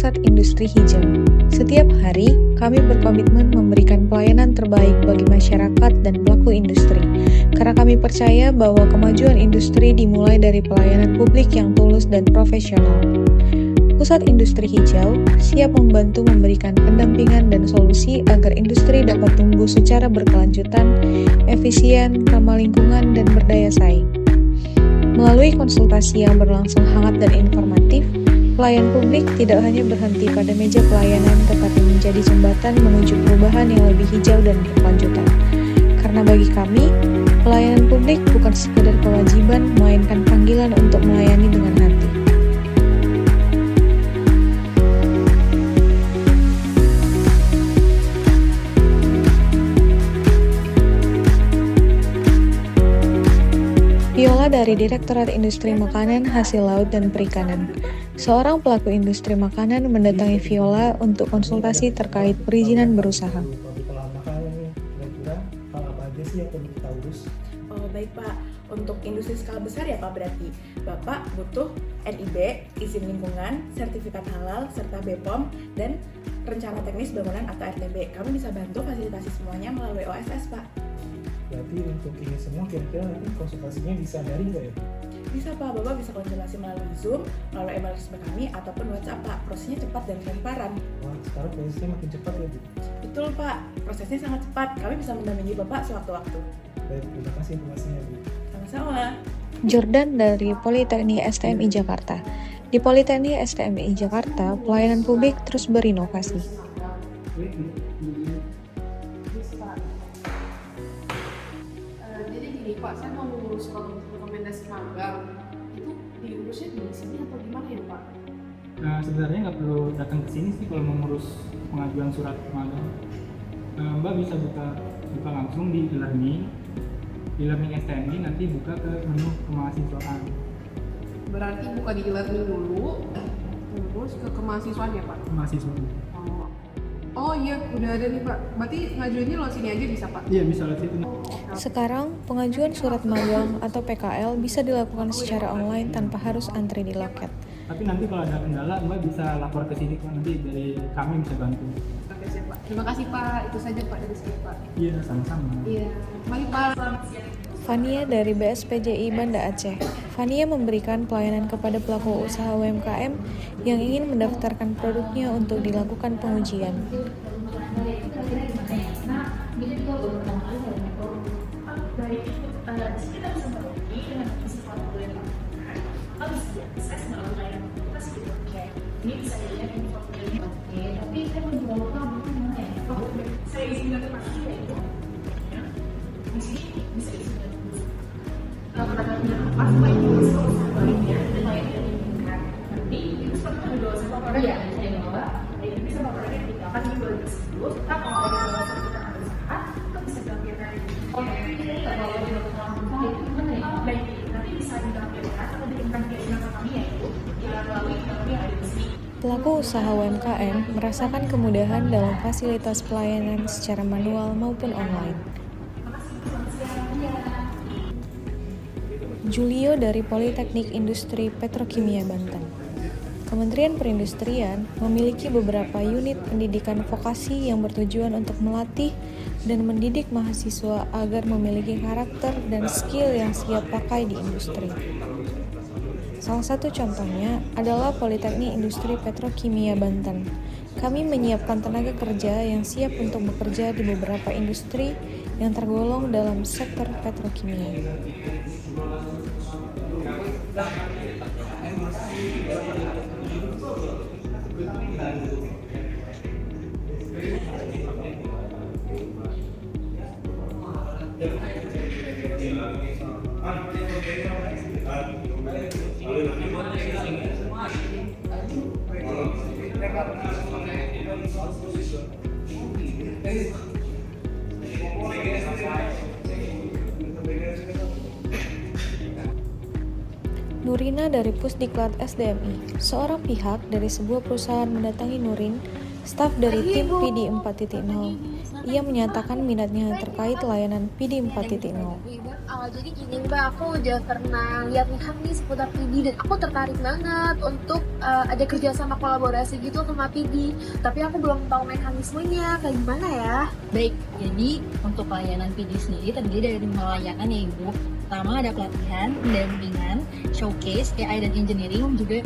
Pusat Industri Hijau. Setiap hari, kami berkomitmen memberikan pelayanan terbaik bagi masyarakat dan pelaku industri, karena kami percaya bahwa kemajuan industri dimulai dari pelayanan publik yang tulus dan profesional. Pusat Industri Hijau siap membantu memberikan pendampingan dan solusi agar industri dapat tumbuh secara berkelanjutan, efisien, ramah lingkungan, dan berdaya saing. Melalui konsultasi yang berlangsung hangat dan informatif, pelayan publik tidak hanya berhenti pada meja pelayanan, tetapi menjadi jembatan menuju perubahan yang lebih hijau dan berkelanjutan. Karena bagi kami, pelayanan publik bukan sekedar kewajiban, melainkan panggilan untuk melayani dengan hati. Viola dari Direktorat Industri Makanan, Hasil Laut, dan Perikanan. Seorang pelaku industri makanan mendatangi Viola untuk konsultasi terkait perizinan berusaha. Pabrik olahan makanan nih, kira-kira hal apa aja sih yang perlu kita urus? Oh baik Pak, untuk industri skala besar ya Pak berarti Bapak butuh NIB, izin lingkungan, sertifikat halal, serta BPOM, dan rencana teknis bangunan atau RTB. Kami bisa bantu fasilitasi semuanya melalui OSS Pak. Berarti untuk ini semua kira-kira nanti konsultasinya bisa daring nggak ya? Bisa Pak, Bapak bisa konsultasi melalui Zoom, melalui email resmi kami, ataupun WhatsApp Pak. Prosesnya cepat dan transparan. Wah, sekarang prosesnya makin cepat ya Bu. Betul Pak, prosesnya sangat cepat. Kami bisa mendampingi Bapak sewaktu-waktu. Baik, terima kasih informasinya Bu. Sama-sama. Jordan dari Politeknik STMI Jakarta. Di Politeknik STMI Jakarta, pelayanan publik terus berinovasi. Jadi gini Pak, saya mau mengurus surat rekomendasi magang. Itu diurusnya di sini atau gimana ya Pak? Nah, sebenarnya nggak perlu datang ke sini sih kalau mengurus pengajuan surat magang. Mbak bisa buka langsung di e-learning STMI, nanti buka ke menu kemahasiswaan. Berarti buka di e-learning dulu, terus ke kemahasiswaan ya Pak? Kemahasiswaan. Oh iya, udah ada nih Pak. Berarti ngajuinnya lewat sini aja bisa Pak? Iya, bisa lewat situ. Sekarang, pengajuan surat magang atau PKL bisa dilakukan secara online tanpa harus antri di loket. Tapi nanti kalau ada kendala, Mbak bisa lapor ke sini Pak, nanti dari kami bisa bantu. Oke siap Pak. Terima kasih Pak. Itu saja Pak dari saya Pak. Iya, sama-sama. Iya. Mari Pak. Fania dari BSPJI Banda Aceh. Fania memberikan pelayanan kepada pelaku usaha UMKM yang ingin mendaftarkan produknya untuk dilakukan pengujian. Pelaku usaha UMKM merasakan kemudahan dalam fasilitas pelayanan secara manual maupun online. Julio dari Politeknik Industri Petrokimia Banten. Kementerian Perindustrian memiliki beberapa unit pendidikan vokasi yang bertujuan untuk melatih dan mendidik mahasiswa agar memiliki karakter dan skill yang siap pakai di industri. Salah satu contohnya adalah Politeknik Industri Petrokimia Banten. Kami menyiapkan tenaga kerja yang siap untuk bekerja di beberapa industri yang tergolong dalam sektor petrokimia. Nurina dari Pusdiklat SDMI. Seorang pihak dari sebuah perusahaan mendatangi Nurin, staf dari tim PD 4.0, Ia menyatakan minatnya terkait layanan PD 4.0. Jadi gini Mbak, aku udah pernah lihat-lihat nih seputar PD dan aku tertarik banget untuk ada kerjasama kolaborasi gitu sama PD. Tapi aku belum tahu mekanismenya kayak gimana ya. Baik, jadi untuk pelayanan PD sendiri terdiri dari 5 layanan ya Ibu. Pertama ada pelatihan, pendampingan, showcase, AI dan engineering, juga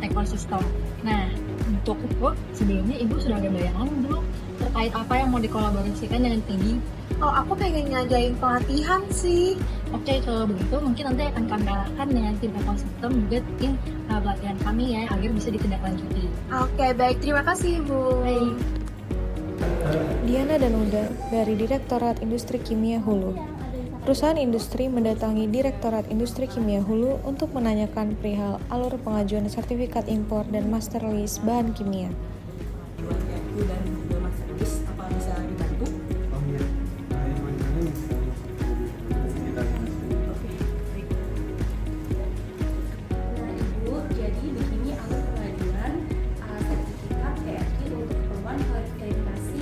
ekosistem. Nah, untuk itu sebelumnya Ibu sudah ada bayangan belum terkait apa yang mau dikolaborasikan dengan PD? Oh, aku pengen ngadain pelatihan sih. Oke, kalau begitu mungkin nanti akan kami arahkan dengan tim ekosistem juga tim pelatihan kami ya agar bisa ditindaklanjuti. Oke, baik. Terima kasih, Bu. Baik. Diana dan Uda dari Direktorat Industri Kimia Hulu. Perusahaan industri mendatangi Direktorat Industri Kimia Hulu untuk menanyakan perihal alur pengajuan sertifikat impor dan master list bahan kimia. Dan juga Mas Servis, apa bisa dibantu? Oh iya, yang mana bisa kita Oke, baik. Nah Ibu, jadi begini alur pengajuan sertifikat PRQ untuk keperluan verifikasi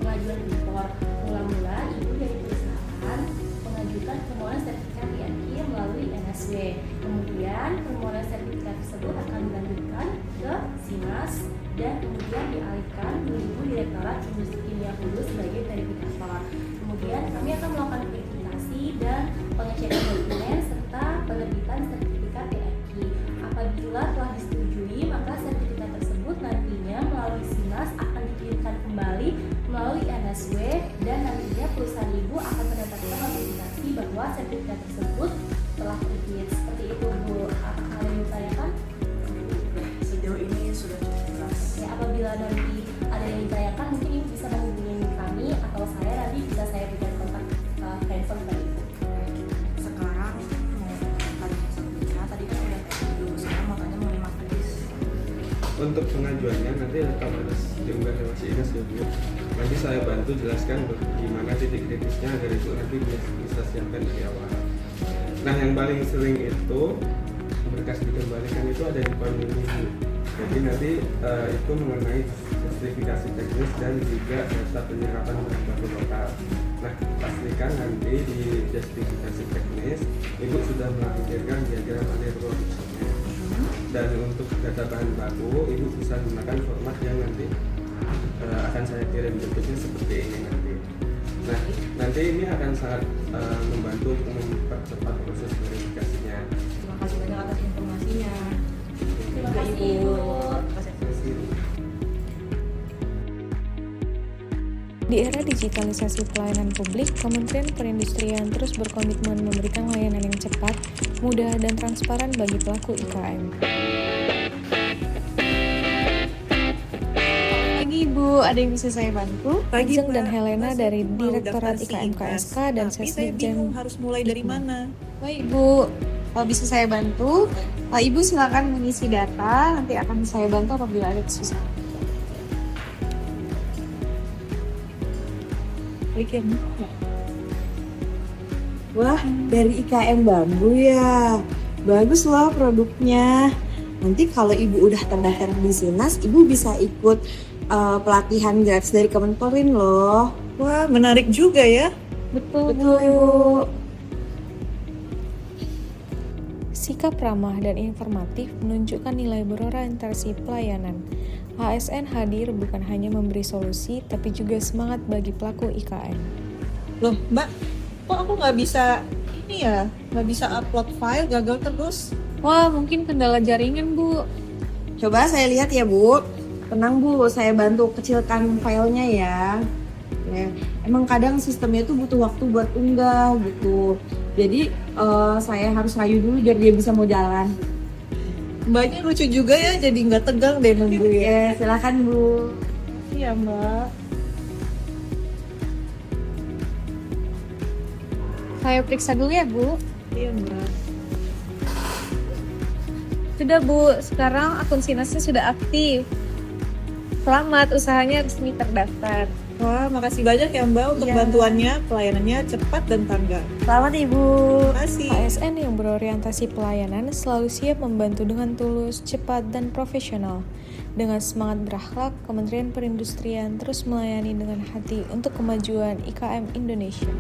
pengajuan impor. Mula-mula Ibu dari perusahaan mengajukan permohonan sertifikat PRQ melalui NSW. Kemudian permohonan sertifikat tersebut akan dilanjutkan ke SIMAS dan kemudian dialihkan ke Ibu Direktorat Industri Kimia Hulu sebagai verifikator. Kemudian kami akan melakukan verifikasi dan pengecekan dokumen serta penerbitan sertifikat PRQ. Apabila telah disetujui, maka sertifikat tersebut nantinya melalui SIMAS akan dikirimkan kembali melalui NSW dan nantinya perusahaan Ibu akan mendapatkan notifikasi bahwa sertifikat tersebut telah terbit. Seperti itu Bu. Apakah ada yang ditanyakan? Sejauh ini sudah cukup jelas. Ya, apabila nanti ada yang ditanyakan mungkin Ibu bisa menghubungi kami atau saya, nanti bisa saya berikan kontak handphone dari Ibu. Sekarang mau tanya selanjutnya. Tadi kan udah dulu sekarang mau tanya mengenai matematis. untuk pengajuannya nanti harus diunggah ke Mas Ines ya Bu. Nanti saya bantu jelaskan bagaimana titik kritisnya agar itu nanti bisa siapkan dari awal. Nah yang paling sering itu berkas dikembalikan itu ada di poin ini Bu. Jadi nanti itu mengenai justifikasi teknis dan juga data penyerapan bahan baku lokal. Nah pastikan nanti di justifikasi teknis Ibu sudah melampirkan diagram alur produksinya. Dan untuk data bahan baku Ibu bisa gunakan format yang nanti akan saya kirim bentuknya seperti ini nanti. Nah nanti ini akan sangat membantu untuk mempercepat proses verifikasinya. Terima kasih banyak atas informasinya. Terima kasih Ibu. Terima kasih. Di era digitalisasi pelayanan publik, Kementerian Perindustrian terus berkomitmen memberikan layanan yang cepat, mudah, dan transparan bagi pelaku IKM. Pagi Ibu, ada yang bisa saya bantu? Ajeng dan Helena dari Direktorat IKM KSK dan Tapi saya bingung Sesdikjen. harus mulai dari mana. Baik Bu, kalau bisa saya bantu, Ibu silakan mengisi data, nanti akan saya bantu apabila ada kesusahan. Wah, dari IKM Bambu ya. Bagus loh produknya. Nanti kalau Ibu udah terdaftar di SINAS, Ibu bisa ikut pelatihan gratis dari Kemenperin loh. Wah, menarik juga ya. Betul Ibu. Sikap ramah dan informatif menunjukkan nilai berorientasi pelayanan. ASN hadir bukan hanya memberi solusi, tapi juga semangat bagi pelaku IKM. Loh Mbak, kok aku nggak bisa nggak bisa upload file, gagal terus? Wah, mungkin kendala jaringan, Bu. Coba saya lihat ya Bu. Tenang Bu, saya bantu kecilkan filenya ya. Emang kadang sistemnya tuh butuh waktu buat unggah gitu. Jadi saya harus rayu dulu biar dia bisa mau jalan. Mbaknya lucu juga ya, jadi nggak tegang deh nunggu ya. Silakan Bu. Iya Mbak. Saya periksa dulu ya, Bu. Iya Mbak. Sudah, Bu. Sekarang akun SINASnya sudah aktif. Selamat, usahanya resmi terdaftar. Wah, makasih banyak ya Mbak untuk bantuannya. Pelayanannya cepat dan tanggap. Selamat Ibu. Terima kasih. ASN yang berorientasi pelayanan selalu siap membantu dengan tulus, cepat, dan profesional. Dengan semangat berakhlak, Kementerian Perindustrian terus melayani dengan hati untuk kemajuan IKM Indonesia.